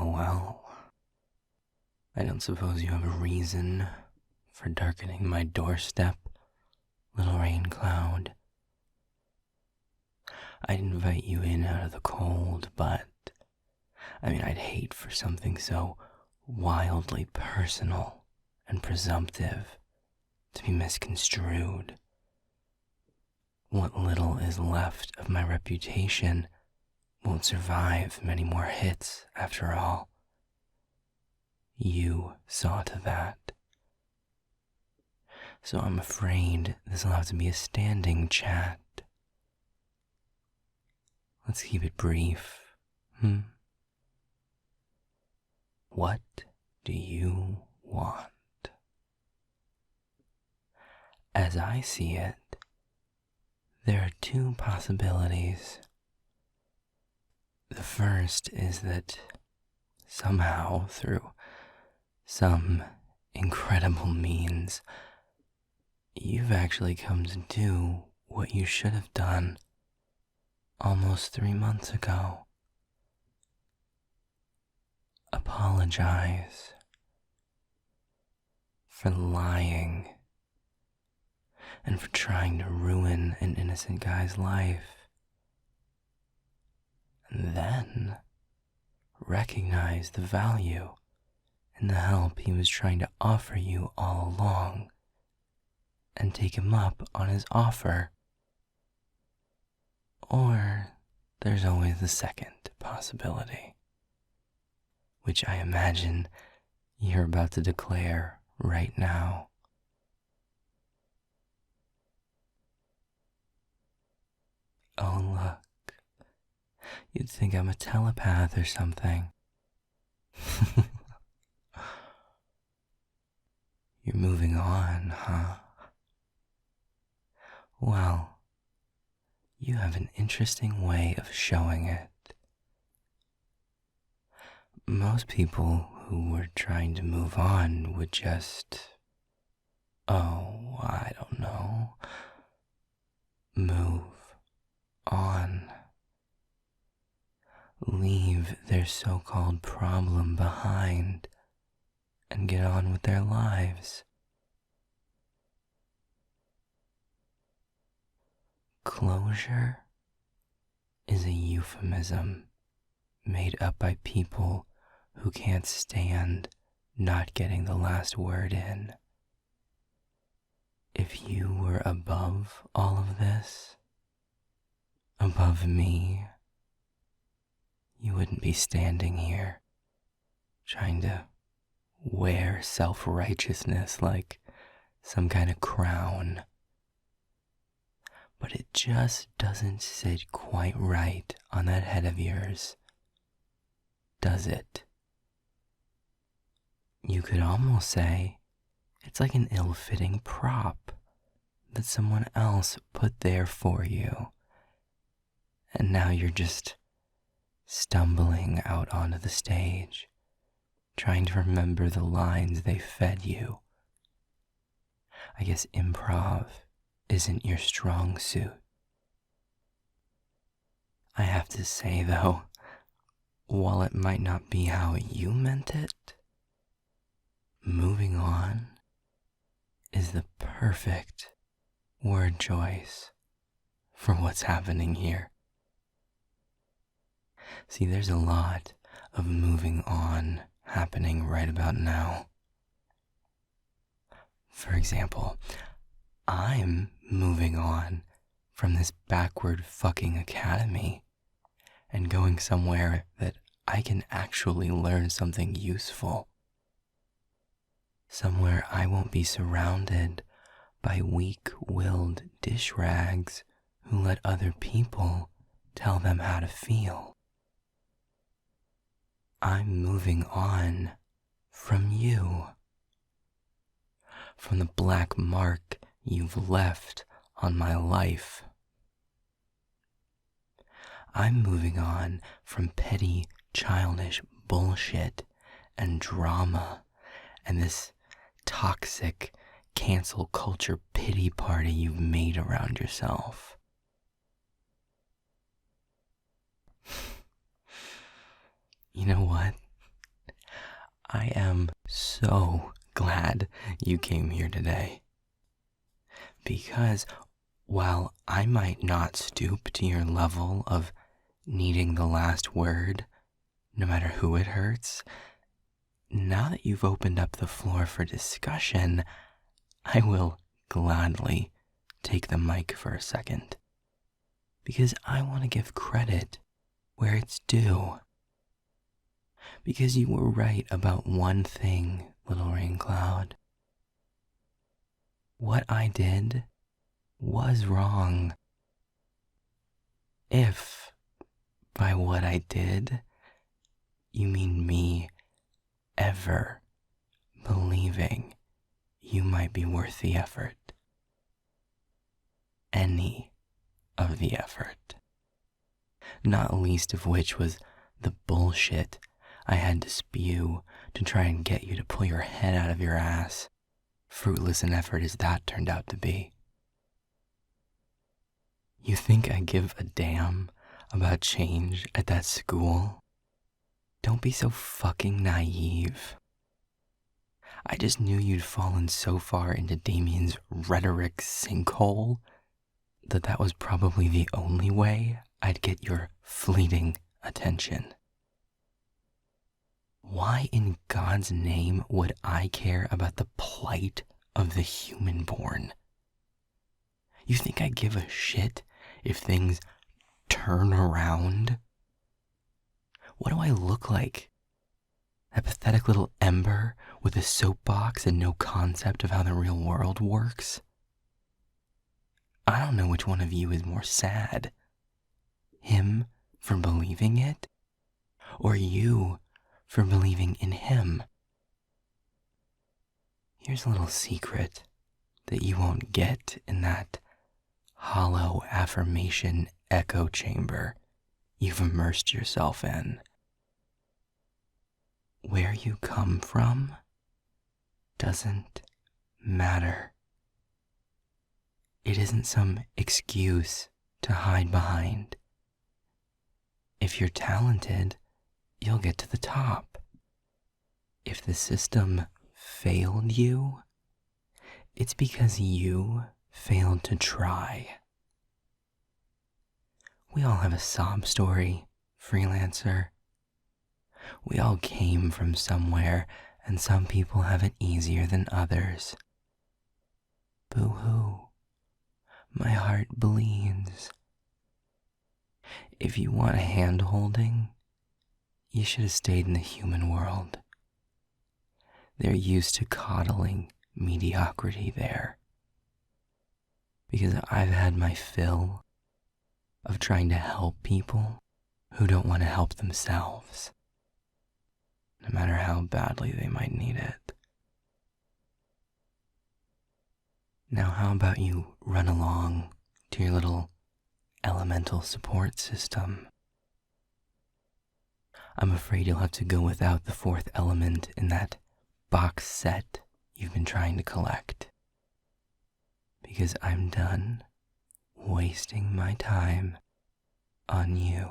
Well. I don't suppose you have a reason for darkening my doorstep, little rain cloud. I'd invite you in out of the cold, but I'd hate for something so wildly personal and presumptive to be misconstrued. What little is left of my reputation won't survive many more hits, after all. You saw to that. So I'm afraid this'll have to be a standing chat. Let's keep it brief, What do you want? As I see it, there are two possibilities. The first is that somehow, through some incredible means, you've actually come to do what you should have done almost 3 months ago. Apologize for lying and for trying to ruin an innocent guy's life. And then recognize the value in the help he was trying to offer you all along and take him up on his offer. Or there's always the second possibility, which I imagine you're about to declare right now. Oh, look. You'd think I'm a telepath or something. You're moving on, huh? Well, you have an interesting way of showing it. Most people who were trying to move on would just, I don't know, move on. Leave their so-called problem behind and get on with their lives. Closure is a euphemism made up by people who can't stand not getting the last word in. If you were above all of this, above me, you wouldn't be standing here trying to wear self-righteousness like some kind of crown. But it just doesn't sit quite right on that head of yours, does it? You could almost say it's like an ill-fitting prop that someone else put there for you, and now you're just stumbling out onto the stage, trying to remember the lines they fed you. I guess improv isn't your strong suit. I have to say, though, while it might not be how you meant it, moving on is the perfect word choice for what's happening here. See, there's a lot of moving on happening right about now. For example, I'm moving on from this backward fucking academy and going somewhere that I can actually learn something useful. Somewhere I won't be surrounded by weak-willed dish rags who let other people tell them how to feel. I'm moving on from you, from the black mark you've left on my life. I'm moving on from petty, childish bullshit and drama and this toxic cancel culture pity party you've made around yourself. You know what? I am so glad you came here today. Because while I might not stoop to your level of needing the last word, no matter who it hurts, now that you've opened up the floor for discussion, I will gladly take the mic for a second. Because I want to give credit where it's due. Because you were right about one thing, Little Rain Cloud. What I did was wrong. If by what I did, you mean me ever believing you might be worth the effort. Any of the effort. Not least of which was the bullshit I had to spew to try and get you to pull your head out of your ass, fruitless an effort as that turned out to be. You think I give a damn about change at that school? Don't be so fucking naive. I just knew you'd fallen so far into Damien's rhetoric sinkhole that was probably the only way I'd get your fleeting attention. Why in God's name would I care about the plight of the human-born? You think I give a shit if things turn around? What do I look like? A pathetic little ember with a soapbox and no concept of how the real world works? I don't know which one of you is more sad. Him for believing it, or you for believing in him. Here's a little secret that you won't get in that hollow affirmation echo chamber you've immersed yourself in. Where you come from doesn't matter. It isn't some excuse to hide behind. If you're talented, you'll get to the top. If the system failed you, it's because you failed to try. We all have a sob story, Freelancer. We all came from somewhere, and some people have it easier than others. Boo-hoo. My heart bleeds. If you want hand-holding, you should have stayed in the human world. They're used to coddling mediocrity there. Because I've had my fill of trying to help people who don't want to help themselves, no matter how badly they might need it. Now how about you run along to your little elemental support system? I'm afraid you'll have to go without the fourth element in that box set you've been trying to collect. Because I'm done wasting my time on you.